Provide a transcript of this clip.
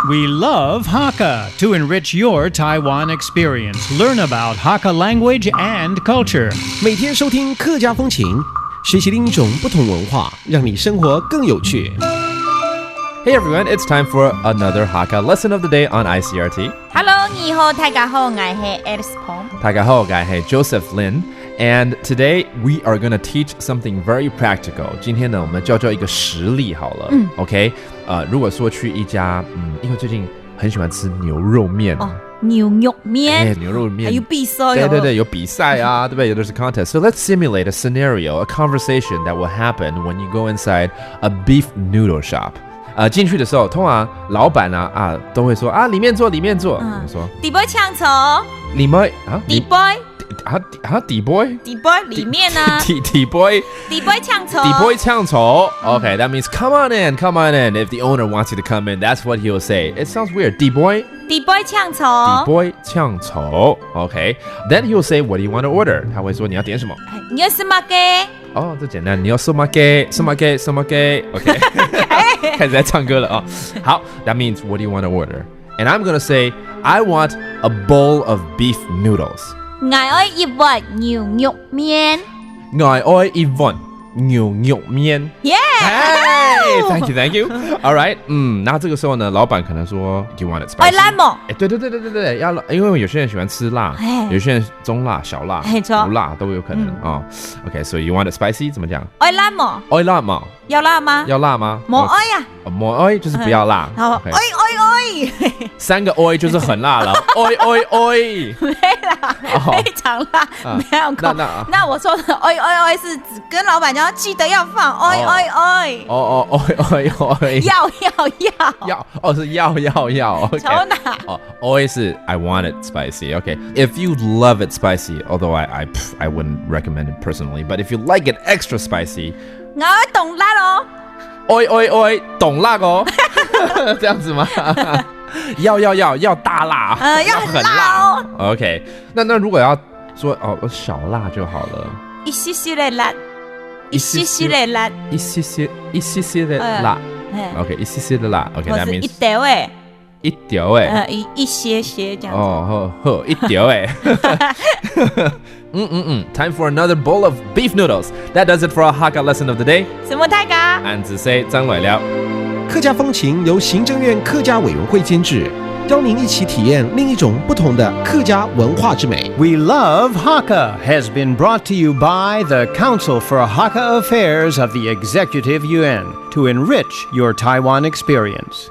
We love Hakka to enrich your Taiwan experience. Learn about Hakka language and culture. 每天收听客家风情，学习另一种不同文化，让你生活更有趣。Hey everyone, it's time for another Hakka lesson of the day on ICRT. Hello, 你好，大家好，我是 Alice Pong。大家好，我是 Joseph Lin。And today we are going to teach something very practical. 今天呢，我们教一个实例好了。OK， 如果说去一家，因为最近很喜欢吃牛肉面。牛肉面，牛肉面，还有比赛对，有比赛啊，对不对？有的是 contest. So let's simulate a scenario, a conversation that will happen when you go inside a beef noodle shop. 进去的时候，通常老板都会说里面坐。说底杯抢走，里面底杯底杯里面呢？底杯抢走。Okay, that means come on in. If the owner wants you to come in, that's what he'll say. It sounds weird. 底杯抢走。Okay, then he'll say, what do you want to order? 他会说你要点什么？你要什么给？这简单，你要什么给？OK， 开始在唱歌了啊。好 ，that means what do you want to order? And I'm gonna say, I want a bowl of beef noodles. 我要一碗牛肉面。我要一碗牛肉面。Yeah! Hey, thank you. All right. 那这个时候呢，老板可能说 ，Do you want it spicy? 爱辣吗？对，要因为有些人喜欢吃辣，有些人中辣、小辣、不辣都有可能啊。OK, so you want it spicy？ 怎么讲？爱辣吗？爱辣吗？要辣吗？要辣吗？冇爱呀。冇爱就是不要辣。爱。3个爱就是很辣了。爱。没啦，非常辣，没有口。那我说的爱是指跟老板讲记得要放爱。爱。要。是要。从哪？爱是 I want it spicy. Okay. If you love it spicy, although I wouldn't recommend it personally, but if you like it extra spicy, 我懂辣咯。爱，懂辣哦。这样子吗？要大辣，要很辣哦。OK， 那如果要说小辣就好了，一些些的辣。一些些的辣。OK， 一些些的辣。OK， that means 一条一些些这样子。好，一条Time for another bowl of beef noodles. That does it for our Hakka lesson of the day. 什么大家？俺只 say 张伟了。客家风情由行政院客家委员会监制，邀您一起体验另一种不同的客家文化之美。We Love Hakka has been brought to you by the Council for Hakka Affairs of the Executive Yuan to enrich your Taiwan experience.